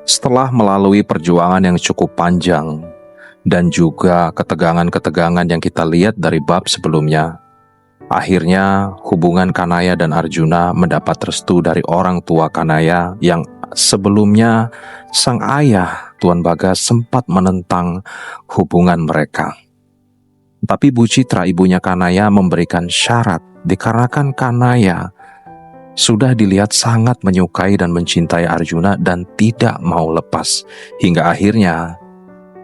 Setelah melalui perjuangan yang cukup panjang dan juga ketegangan-ketegangan yang kita lihat dari bab sebelumnya, akhirnya hubungan Kanaya dan Arjuna mendapat restu dari orang tua Kanaya yang sebelumnya sang ayah Tuan Bagas sempat menentang hubungan mereka. Tapi Bu Citra, ibunya Kanaya, memberikan syarat dikarenakan Kanaya sudah dilihat sangat menyukai dan mencintai Arjuna dan tidak mau lepas. Hingga akhirnya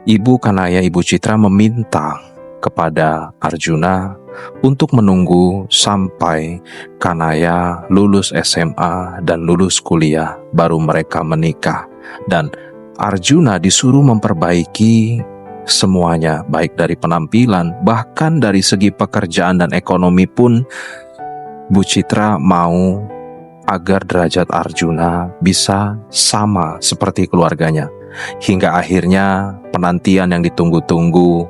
ibu Kanaya, Ibu Citra, meminta kepada Arjuna untuk menunggu sampai Kanaya lulus SMA dan lulus kuliah baru mereka menikah. Dan Arjuna disuruh memperbaiki semuanya, baik dari penampilan, bahkan dari segi pekerjaan dan ekonomi pun Bu Citra mau agar derajat Arjuna bisa sama seperti keluarganya. Hingga akhirnya penantian yang ditunggu-tunggu,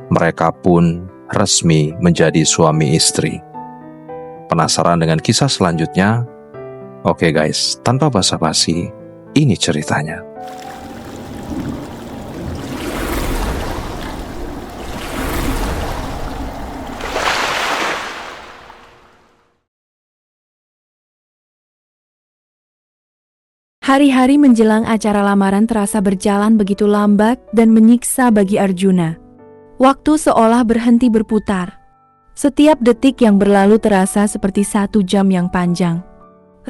mereka pun resmi menjadi suami istri. Penasaran dengan kisah selanjutnya? Oke guys, tanpa basa-basi, ini ceritanya. Hari-hari menjelang acara lamaran terasa berjalan begitu lambat dan menyiksa bagi Arjuna. Waktu seolah berhenti berputar. Setiap detik yang berlalu terasa seperti 1 jam yang panjang.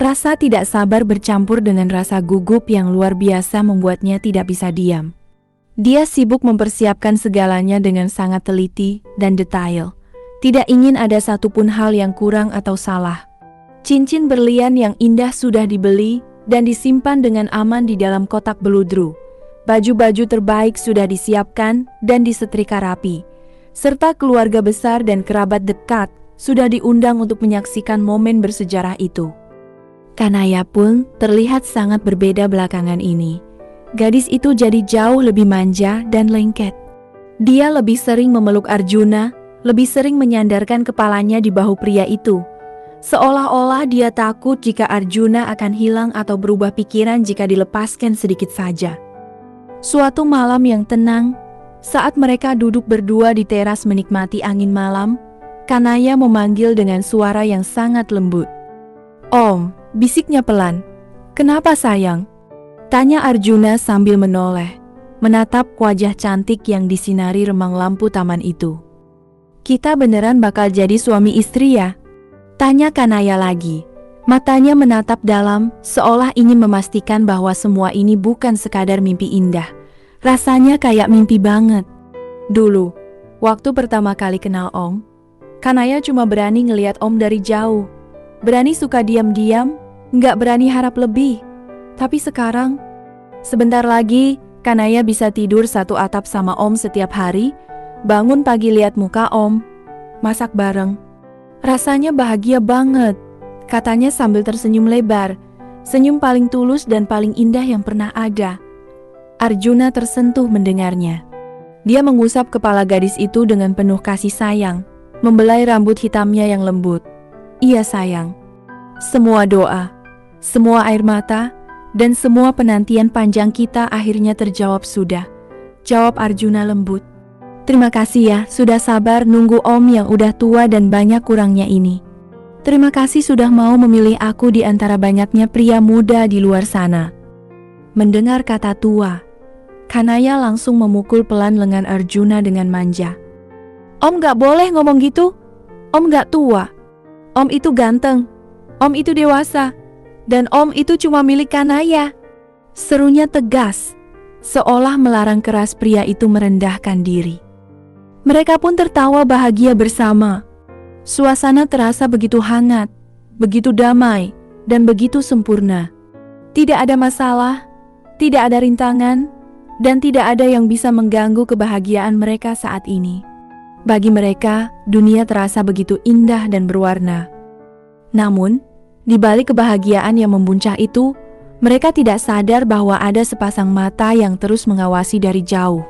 Rasa tidak sabar bercampur dengan rasa gugup yang luar biasa membuatnya tidak bisa diam. Dia sibuk mempersiapkan segalanya dengan sangat teliti dan detail. Tidak ingin ada satupun hal yang kurang atau salah. Cincin berlian yang indah sudah dibeli dan disimpan dengan aman di dalam kotak beludru. Baju-baju terbaik sudah disiapkan dan disetrika rapi. Serta keluarga besar dan kerabat dekat sudah diundang untuk menyaksikan momen bersejarah itu. Kanaya pun terlihat sangat berbeda belakangan ini. Gadis itu jadi jauh lebih manja dan lengket. Dia lebih sering memeluk Arjuna, lebih sering menyandarkan kepalanya di bahu pria itu. Seolah-olah dia takut jika Arjuna akan hilang atau berubah pikiran jika dilepaskan sedikit saja. Suatu malam yang tenang, saat mereka duduk berdua di teras menikmati angin malam, Kanaya memanggil dengan suara yang sangat lembut. "Om," bisiknya pelan. "Kenapa sayang?" tanya Arjuna sambil menoleh, menatap wajah cantik yang disinari remang lampu taman itu. "Kita beneran bakal jadi suami istri ya?" tanya Kanaya lagi. Matanya menatap dalam, seolah ingin memastikan bahwa semua ini bukan sekadar mimpi indah. Rasanya kayak mimpi banget. Dulu, waktu pertama kali kenal Om, Kanaya cuma berani ngelihat Om dari jauh. Berani suka diam-diam, nggak berani harap lebih. Tapi sekarang, sebentar lagi, Kanaya bisa tidur satu atap sama Om setiap hari, bangun pagi lihat muka Om, masak bareng. Rasanya bahagia banget, katanya sambil tersenyum lebar, senyum paling tulus dan paling indah yang pernah ada. Arjuna tersentuh mendengarnya. Dia mengusap kepala gadis itu dengan penuh kasih sayang, membelai rambut hitamnya yang lembut. "Iya sayang, semua doa, semua air mata, dan semua penantian panjang kita akhirnya terjawab sudah," jawab Arjuna lembut. "Terima kasih ya, sudah sabar nunggu Om yang udah tua dan banyak kurangnya ini. Terima kasih sudah mau memilih aku di antara banyaknya pria muda di luar sana." Mendengar kata tua, Kanaya langsung memukul pelan lengan Arjuna dengan manja. "Om gak boleh ngomong gitu. Om gak tua. Om itu ganteng. Om itu dewasa. Dan Om itu cuma milik Kanaya," serunya tegas, seolah melarang keras pria itu merendahkan diri. Mereka pun tertawa bahagia bersama. Suasana terasa begitu hangat, begitu damai, dan begitu sempurna. Tidak ada masalah, tidak ada rintangan, dan tidak ada yang bisa mengganggu kebahagiaan mereka saat ini. Bagi mereka, dunia terasa begitu indah dan berwarna. Namun, di balik kebahagiaan yang membuncah itu, mereka tidak sadar bahwa ada sepasang mata yang terus mengawasi dari jauh.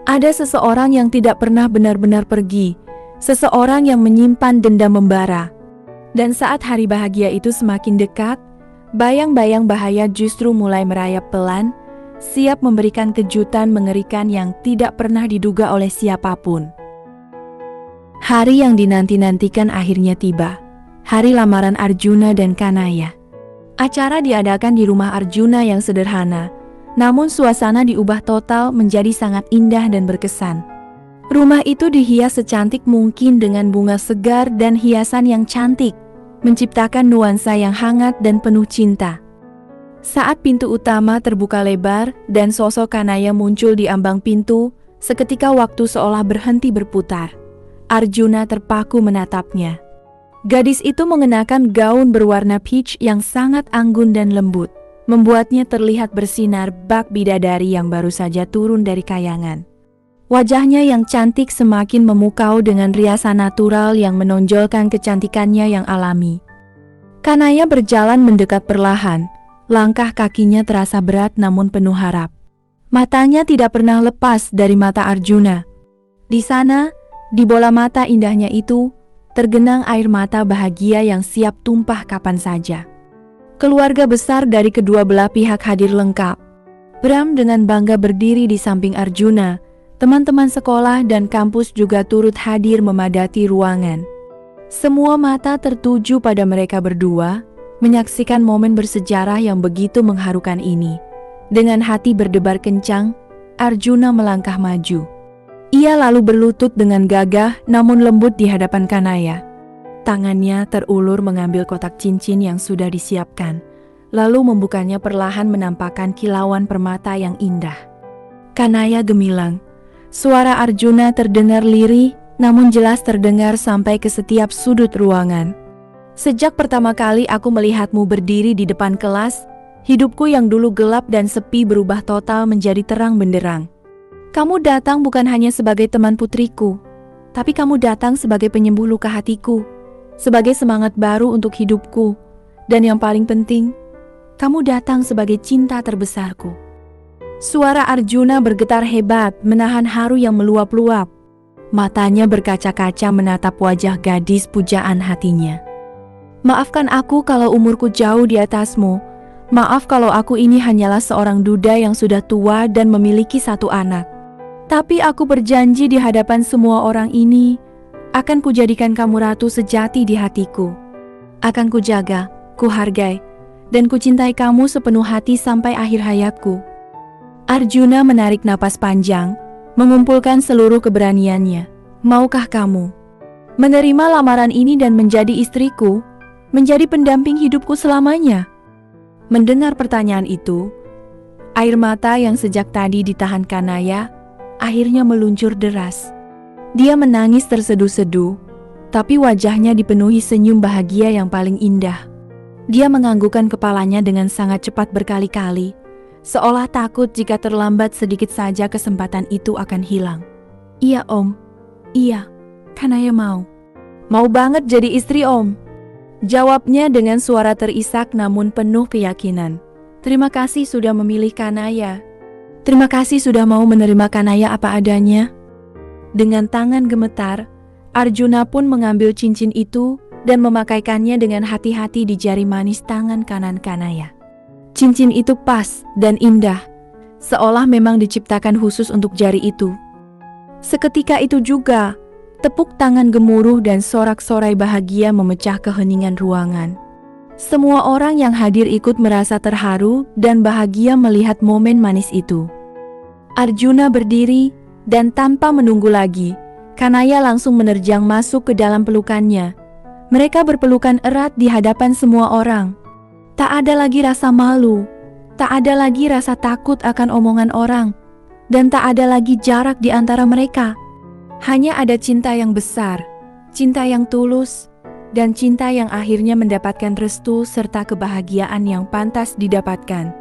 Ada seseorang yang tidak pernah benar-benar pergi, seseorang yang menyimpan dendam membara. Dan saat hari bahagia itu semakin dekat, bayang-bayang bahaya justru mulai merayap pelan, siap memberikan kejutan mengerikan yang tidak pernah diduga oleh siapapun. Hari yang dinanti-nantikan akhirnya tiba. Hari lamaran Arjuna dan Kanaya. Acara diadakan di rumah Arjuna yang sederhana, namun suasana diubah total menjadi sangat indah dan berkesan. Rumah itu dihias secantik mungkin dengan bunga segar dan hiasan yang cantik, menciptakan nuansa yang hangat dan penuh cinta. Saat pintu utama terbuka lebar dan sosok Kanaya muncul di ambang pintu, seketika waktu seolah berhenti berputar. Arjuna terpaku menatapnya. Gadis itu mengenakan gaun berwarna peach yang sangat anggun dan lembut, membuatnya terlihat bersinar bak bidadari yang baru saja turun dari kayangan. Wajahnya yang cantik semakin memukau dengan riasan natural yang menonjolkan kecantikannya yang alami. Kanaya berjalan mendekat perlahan, langkah kakinya terasa berat namun penuh harap. Matanya tidak pernah lepas dari mata Arjuna. Di sana, di bola mata indahnya itu, tergenang air mata bahagia yang siap tumpah kapan saja. Keluarga besar dari kedua belah pihak hadir lengkap. Bram dengan bangga berdiri di samping Arjuna. Teman-teman sekolah dan kampus juga turut hadir memadati ruangan. Semua mata tertuju pada mereka berdua, menyaksikan momen bersejarah yang begitu mengharukan ini. Dengan hati berdebar kencang, Arjuna melangkah maju. Ia lalu berlutut dengan gagah namun lembut di hadapan Kanaya. Tangannya terulur mengambil kotak cincin yang sudah disiapkan, lalu membukanya perlahan menampakkan kilauan permata yang indah. Kanaya gemilang. Suara Arjuna terdengar lirih, namun jelas terdengar sampai ke setiap sudut ruangan. Sejak pertama kali aku melihatmu berdiri di depan kelas, hidupku yang dulu gelap dan sepi berubah total menjadi terang benderang. Kamu datang bukan hanya sebagai teman putriku, tapi kamu datang sebagai penyembuh luka hatiku, sebagai semangat baru untuk hidupku, dan yang paling penting, kamu datang sebagai cinta terbesarku. Suara Arjuna bergetar hebat, menahan haru yang meluap-luap. Matanya berkaca-kaca menatap wajah gadis pujaan hatinya. Maafkan aku kalau umurku jauh di atasmu. Maaf kalau aku ini hanyalah seorang duda yang sudah tua dan memiliki satu anak. Tapi aku berjanji di hadapan semua orang ini, akan kujadikan kamu ratu sejati di hatiku. Akan kujaga, kuhargai, dan kucintai kamu sepenuh hati sampai akhir hayatku. Arjuna menarik napas panjang, mengumpulkan seluruh keberaniannya. Maukah kamu menerima lamaran ini dan menjadi istriku, menjadi pendamping hidupku selamanya? Mendengar pertanyaan itu, air mata yang sejak tadi ditahan Kanaya akhirnya meluncur deras. Dia menangis terseduh-seduh, tapi wajahnya dipenuhi senyum bahagia yang paling indah. Dia menganggukkan kepalanya dengan sangat cepat berkali-kali, seolah takut jika terlambat sedikit saja kesempatan itu akan hilang. Iya om, iya, Kanaya mau. Mau banget jadi istri om. Jawabnya dengan suara terisak namun penuh keyakinan. Terima kasih sudah memilih Kanaya. Terima kasih sudah mau menerima Kanaya apa adanya. Dengan tangan gemetar, Arjuna pun mengambil cincin itu dan memakaikannya dengan hati-hati di jari manis tangan kanan Kanaya. Cincin itu pas dan indah, seolah memang diciptakan khusus untuk jari itu. Seketika itu juga, tepuk tangan gemuruh dan sorak-sorai bahagia memecah keheningan ruangan. Semua orang yang hadir ikut merasa terharu dan bahagia melihat momen manis itu. Arjuna berdiri dan tanpa menunggu lagi, Kanaya langsung menerjang masuk ke dalam pelukannya. Mereka berpelukan erat di hadapan semua orang. Tak ada lagi rasa malu, tak ada lagi rasa takut akan omongan orang, dan tak ada lagi jarak di antara mereka. Hanya ada cinta yang besar, cinta yang tulus, dan cinta yang akhirnya mendapatkan restu serta kebahagiaan yang pantas didapatkan.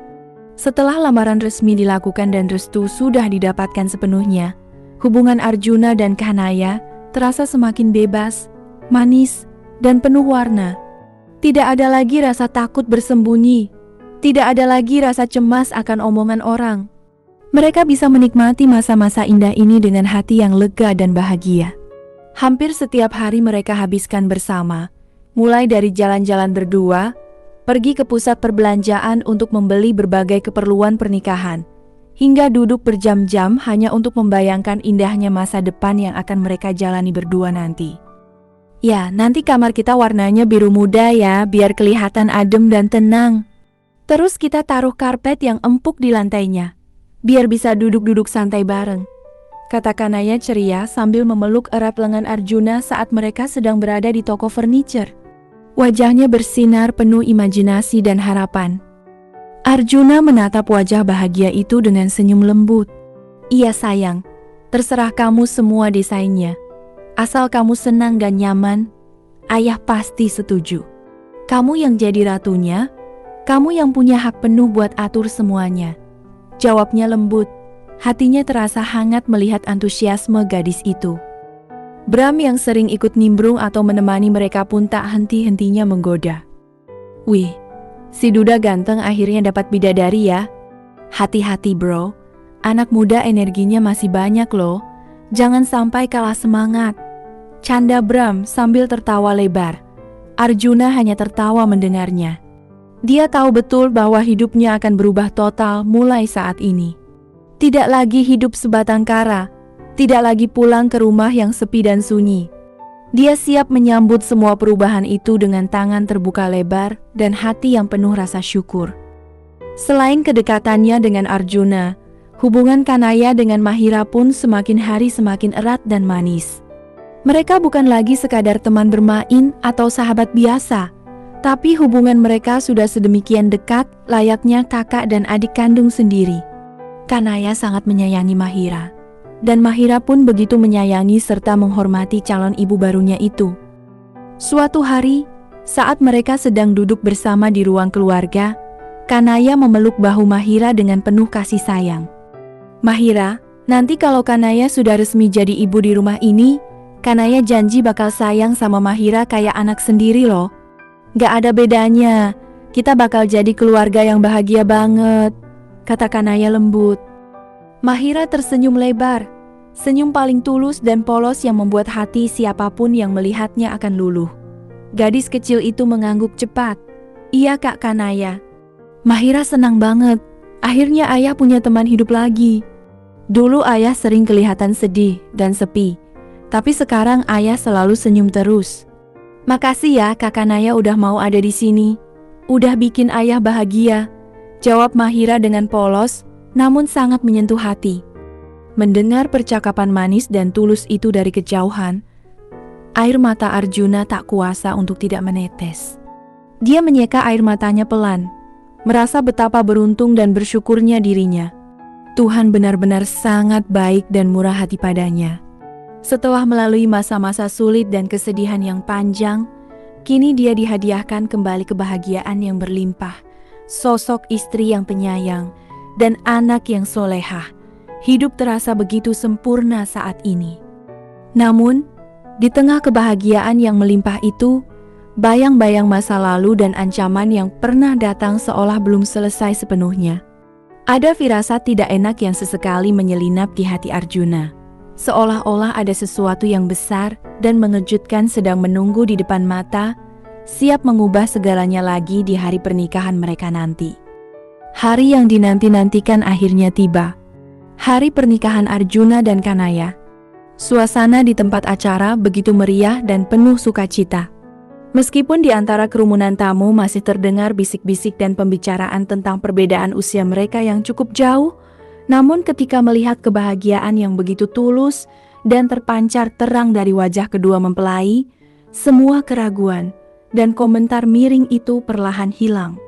Setelah lamaran resmi dilakukan dan restu sudah didapatkan sepenuhnya, hubungan Arjuna dan Kanaya terasa semakin bebas, manis, dan penuh warna. Tidak ada lagi rasa takut bersembunyi, tidak ada lagi rasa cemas akan omongan orang. Mereka bisa menikmati masa-masa indah ini dengan hati yang lega dan bahagia. Hampir setiap hari mereka habiskan bersama, mulai dari jalan-jalan berdua, pergi ke pusat perbelanjaan untuk membeli berbagai keperluan pernikahan, hingga duduk berjam-jam hanya untuk membayangkan indahnya masa depan yang akan mereka jalani berdua nanti. Ya, nanti kamar kita warnanya biru muda ya, biar kelihatan adem dan tenang. Terus kita taruh karpet yang empuk di lantainya, biar bisa duduk-duduk santai bareng, kata Kanaya ceria sambil memeluk erat lengan Arjuna saat mereka sedang berada di toko furniture. Wajahnya bersinar penuh imajinasi dan harapan. Arjuna menatap wajah bahagia itu dengan senyum lembut. Iya sayang, terserah kamu semua desainnya. Asal kamu senang dan nyaman, ayah pasti setuju. Kamu yang jadi ratunya, kamu yang punya hak penuh buat atur semuanya. Jawabnya lembut, hatinya terasa hangat melihat antusiasme gadis itu. Bram yang sering ikut nimbrung atau menemani mereka pun tak henti-hentinya menggoda. Wih, si Duda ganteng akhirnya dapat bidadari ya. Hati-hati bro, anak muda energinya masih banyak loh. Jangan sampai kalah semangat. Canda Bram sambil tertawa lebar. Arjuna hanya tertawa mendengarnya. Dia tahu betul bahwa hidupnya akan berubah total mulai saat ini. Tidak lagi hidup sebatang kara, tidak lagi pulang ke rumah yang sepi dan sunyi. Dia siap menyambut semua perubahan itu dengan tangan terbuka lebar dan hati yang penuh rasa syukur. Selain kedekatannya dengan Arjuna, hubungan Kanaya dengan Mahira pun semakin hari semakin erat dan manis. Mereka bukan lagi sekadar teman bermain atau sahabat biasa, tapi hubungan mereka sudah sedemikian dekat, layaknya kakak dan adik kandung sendiri. Kanaya sangat menyayangi Mahira, dan Mahira pun begitu menyayangi serta menghormati calon ibu barunya itu. Suatu hari, saat mereka sedang duduk bersama di ruang keluarga, Kanaya memeluk bahu Mahira dengan penuh kasih sayang. Mahira, nanti kalau Kanaya sudah resmi jadi ibu di rumah ini, Kanaya janji bakal sayang sama Mahira kayak anak sendiri loh. Gak ada bedanya, kita bakal jadi keluarga yang bahagia banget, kata Kanaya lembut. Mahira tersenyum lebar, senyum paling tulus dan polos yang membuat hati siapapun yang melihatnya akan luluh. Gadis kecil itu mengangguk cepat. Iya Kak Kanaya. Mahira senang banget, akhirnya ayah punya teman hidup lagi. Dulu ayah sering kelihatan sedih dan sepi, tapi sekarang ayah selalu senyum terus. Makasih ya Kak Kanaya udah mau ada di sini. Udah bikin ayah bahagia, jawab Mahira dengan polos, namun sangat menyentuh hati. Mendengar percakapan manis dan tulus itu dari kejauhan, air mata Arjuna tak kuasa untuk tidak menetes. Dia menyeka air matanya pelan, merasa betapa beruntung dan bersyukurnya dirinya. Tuhan benar-benar sangat baik dan murah hati padanya. Setelah melalui masa-masa sulit dan kesedihan yang panjang, kini dia dihadiahkan kembali kebahagiaan yang berlimpah, sosok istri yang penyayang, dan anak yang solehah. Hidup terasa begitu sempurna saat ini. Namun, di tengah kebahagiaan yang melimpah itu, bayang-bayang masa lalu dan ancaman yang pernah datang seolah belum selesai sepenuhnya. Ada firasat tidak enak yang sesekali menyelinap di hati Arjuna. Seolah-olah ada sesuatu yang besar dan mengejutkan sedang menunggu di depan mata, siap mengubah segalanya lagi di hari pernikahan mereka nanti. Hari yang dinanti-nantikan akhirnya tiba. Hari pernikahan Arjuna dan Kanaya. Suasana di tempat acara begitu meriah dan penuh sukacita. Meskipun di antara kerumunan tamu masih terdengar bisik-bisik dan pembicaraan tentang perbedaan usia mereka yang cukup jauh, namun ketika melihat kebahagiaan yang begitu tulus dan terpancar terang dari wajah kedua mempelai, semua keraguan dan komentar miring itu perlahan hilang.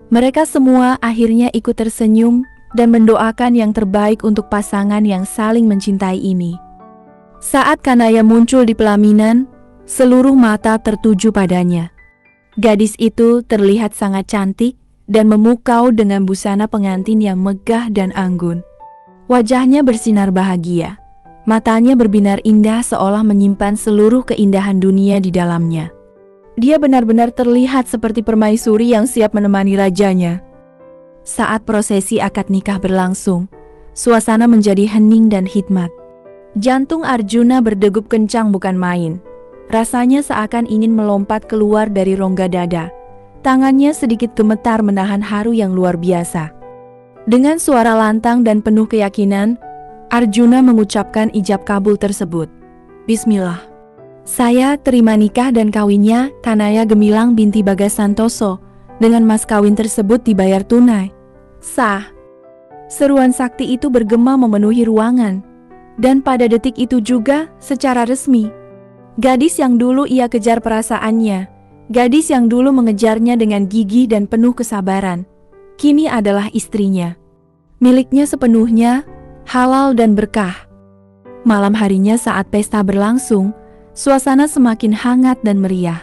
Mereka semua akhirnya ikut tersenyum dan mendoakan yang terbaik untuk pasangan yang saling mencintai ini. Saat Kanaya muncul di pelaminan, seluruh mata tertuju padanya. Gadis itu terlihat sangat cantik dan memukau dengan busana pengantin yang megah dan anggun. Wajahnya bersinar bahagia, matanya berbinar indah seolah menyimpan seluruh keindahan dunia di dalamnya. Dia benar-benar terlihat seperti permaisuri yang siap menemani rajanya. Saat prosesi akad nikah berlangsung, suasana menjadi hening dan hikmat. Jantung Arjuna berdegup kencang bukan main. Rasanya seakan ingin melompat keluar dari rongga dada. Tangannya sedikit gemetar menahan haru yang luar biasa. Dengan suara lantang dan penuh keyakinan, Arjuna mengucapkan ijab kabul tersebut. Bismillah. Saya terima nikah dan kawinnya Kanaya Gemilang binti Bagas Santoso. Dengan mas kawin tersebut dibayar tunai. Sah. Seruan sakti itu bergema memenuhi ruangan. Dan pada detik itu juga, secara resmi, gadis yang dulu ia kejar perasaannya, gadis yang dulu mengejarnya dengan gigih dan penuh kesabaran, kini adalah istrinya. Miliknya sepenuhnya, halal dan berkah. Malam harinya saat pesta berlangsung, suasana semakin hangat dan meriah.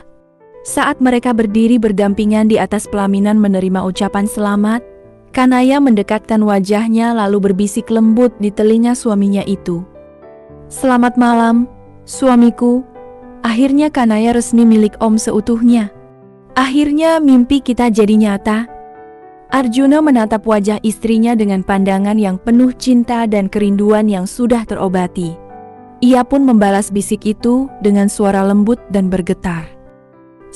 Saat mereka berdiri berdampingan di atas pelaminan menerima ucapan selamat, Kanaya mendekatkan wajahnya lalu berbisik lembut di telinga suaminya itu. Selamat malam, suamiku. Akhirnya Kanaya resmi milik Om seutuhnya. Akhirnya mimpi kita jadi nyata. Arjuna menatap wajah istrinya dengan pandangan yang penuh cinta dan kerinduan yang sudah terobati. Ia pun membalas bisik itu dengan suara lembut dan bergetar.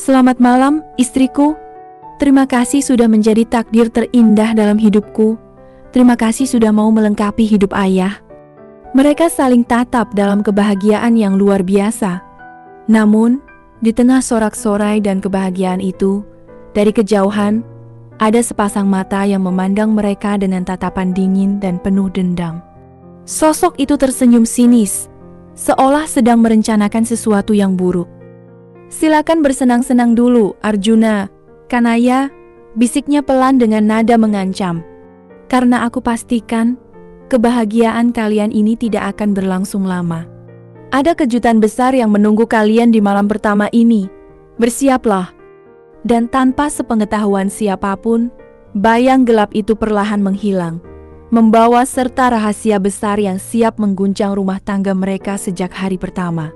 Selamat malam, istriku. Terima kasih sudah menjadi takdir terindah dalam hidupku. Terima kasih sudah mau melengkapi hidup ayah. Mereka saling tatap dalam kebahagiaan yang luar biasa. Namun, di tengah sorak-sorai dan kebahagiaan itu, dari kejauhan, ada sepasang mata yang memandang mereka dengan tatapan dingin dan penuh dendam. Sosok itu tersenyum sinis, seolah sedang merencanakan sesuatu yang buruk. Silakan bersenang-senang dulu, Arjuna. Kanaya, bisiknya pelan dengan nada mengancam. Karena aku pastikan, kebahagiaan kalian ini tidak akan berlangsung lama. Ada kejutan besar yang menunggu kalian di malam pertama ini. Bersiaplah. Dan tanpa sepengetahuan siapapun, bayang gelap itu perlahan menghilang, membawa serta rahasia besar yang siap mengguncang rumah tangga mereka sejak hari pertama.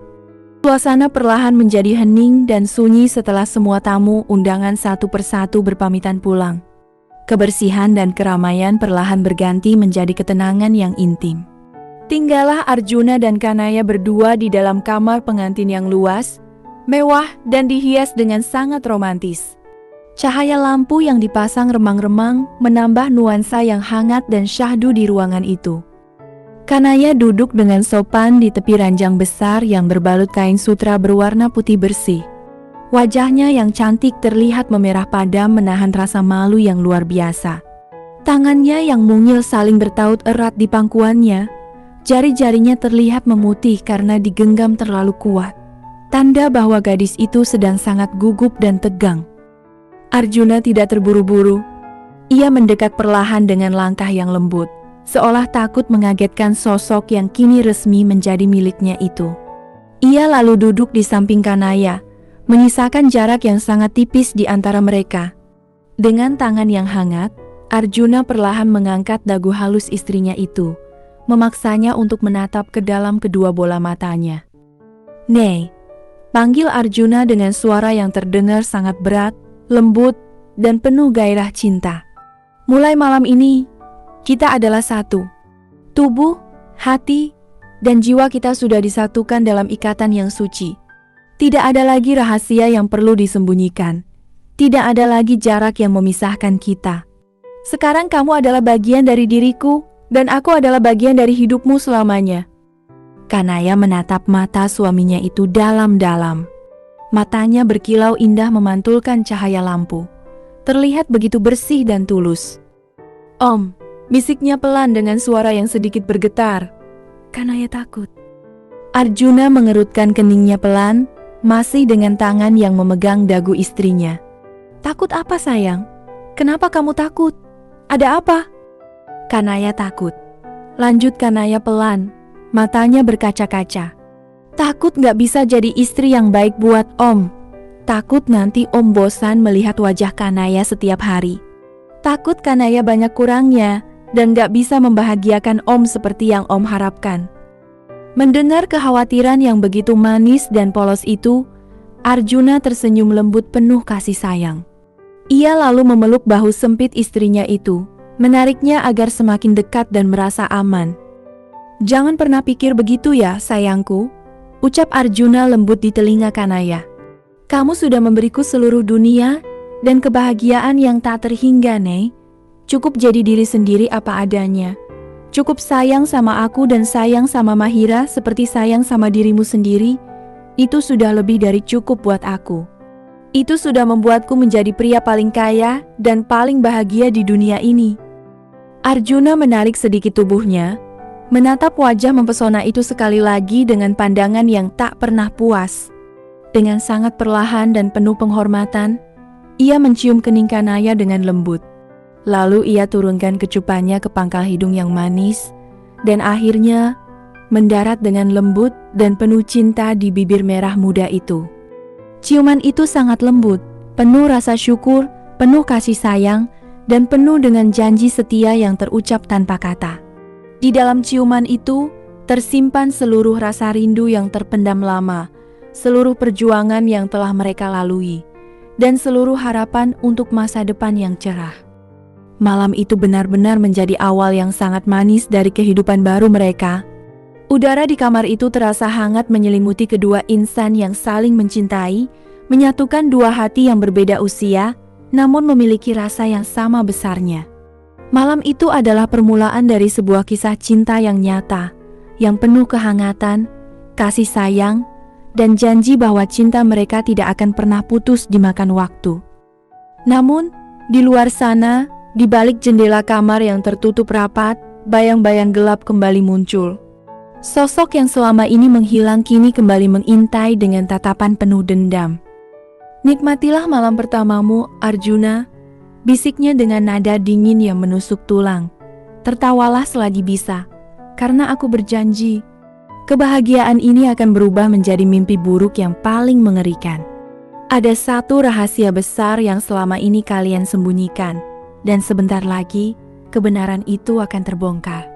Suasana perlahan menjadi hening dan sunyi setelah semua tamu undangan satu persatu berpamitan pulang. Kebersihan dan keramaian perlahan berganti menjadi ketenangan yang intim. Tinggallah Arjuna dan Kanaya berdua di dalam kamar pengantin yang luas, mewah dan dihias dengan sangat romantis. Cahaya lampu yang dipasang remang-remang menambah nuansa yang hangat dan syahdu di ruangan itu. Kanaya duduk dengan sopan di tepi ranjang besar yang berbalut kain sutra berwarna putih bersih. Wajahnya yang cantik terlihat memerah padam menahan rasa malu yang luar biasa. Tangannya yang mungil saling bertaut erat di pangkuannya, jari-jarinya terlihat memutih karena digenggam terlalu kuat. Tanda bahwa gadis itu sedang sangat gugup dan tegang. Arjuna tidak terburu-buru. Ia mendekat perlahan dengan langkah yang lembut, seolah takut mengagetkan sosok yang kini resmi menjadi miliknya itu. Ia lalu duduk di samping Kanaya, menyisakan jarak yang sangat tipis di antara mereka. Dengan tangan yang hangat, Arjuna perlahan mengangkat dagu halus istrinya itu, memaksanya untuk menatap ke dalam kedua bola matanya. "Nei," panggil Arjuna dengan suara yang terdengar sangat berat, lembut, dan penuh gairah cinta. "Mulai malam ini, kita adalah satu. Tubuh, hati, dan jiwa kita sudah disatukan dalam ikatan yang suci. Tidak ada lagi rahasia yang perlu disembunyikan. Tidak ada lagi jarak yang memisahkan kita. Sekarang kamu adalah bagian dari diriku, dan aku adalah bagian dari hidupmu selamanya." Kanaya menatap mata suaminya itu dalam-dalam. Matanya berkilau indah memantulkan cahaya lampu. Terlihat begitu bersih dan tulus. "Om," bisiknya pelan dengan suara yang sedikit bergetar. Kanaya takut. Arjuna mengerutkan keningnya pelan, masih dengan tangan yang memegang dagu istrinya. "Takut apa sayang? Kenapa kamu takut? Ada apa?" Kanaya takut. Lanjut Kanaya pelan, matanya berkaca-kaca. "Takut gak bisa jadi istri yang baik buat Om. Takut nanti Om bosan melihat wajah Kanaya setiap hari. Takut Kanaya banyak kurangnya dan gak bisa membahagiakan Om seperti yang Om harapkan." Mendengar kekhawatiran yang begitu manis dan polos itu, Arjuna tersenyum lembut penuh kasih sayang. Ia lalu memeluk bahu sempit istrinya itu, menariknya agar semakin dekat dan merasa aman. "Jangan pernah pikir begitu ya, sayangku," ucap Arjuna lembut di telinga Kanaya. "Kamu sudah memberiku seluruh dunia dan kebahagiaan yang tak terhingga, Nei. Cukup jadi diri sendiri apa adanya. Cukup sayang sama aku dan sayang sama Mahira seperti sayang sama dirimu sendiri. Itu sudah lebih dari cukup buat aku. Itu sudah membuatku menjadi pria paling kaya dan paling bahagia di dunia ini. Arjuna menarik sedikit tubuhnya, menatap wajah mempesona itu sekali lagi dengan pandangan yang tak pernah puas. Dengan sangat perlahan dan penuh penghormatan, ia mencium kening Kanaya dengan lembut. Lalu ia turunkan kecupannya ke pangkal hidung yang manis, dan akhirnya mendarat dengan lembut dan penuh cinta di bibir merah muda itu. Ciuman itu sangat lembut, penuh rasa syukur, penuh kasih sayang, dan penuh dengan janji setia yang terucap tanpa kata. Di dalam ciuman itu, tersimpan seluruh rasa rindu yang terpendam lama, seluruh perjuangan yang telah mereka lalui, dan seluruh harapan untuk masa depan yang cerah. Malam itu benar-benar menjadi awal yang sangat manis dari kehidupan baru mereka. Udara di kamar itu terasa hangat menyelimuti kedua insan yang saling mencintai, menyatukan dua hati yang berbeda usia, namun memiliki rasa yang sama besarnya. Malam itu adalah permulaan dari sebuah kisah cinta yang nyata, yang penuh kehangatan, kasih sayang, dan janji bahwa cinta mereka tidak akan pernah putus dimakan waktu. Namun, di luar sana, di balik jendela kamar yang tertutup rapat, bayang-bayang gelap kembali muncul. Sosok yang selama ini menghilang kini kembali mengintai dengan tatapan penuh dendam. "Nikmatilah malam pertamamu, Arjuna," bisiknya dengan nada dingin yang menusuk tulang. "Tertawalah selagi bisa, karena aku berjanji, kebahagiaan ini akan berubah menjadi mimpi buruk yang paling mengerikan. Ada satu rahasia besar yang selama ini kalian sembunyikan, dan sebentar lagi kebenaran itu akan terbongkar.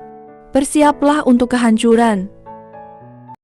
Bersiaplah untuk kehancuran,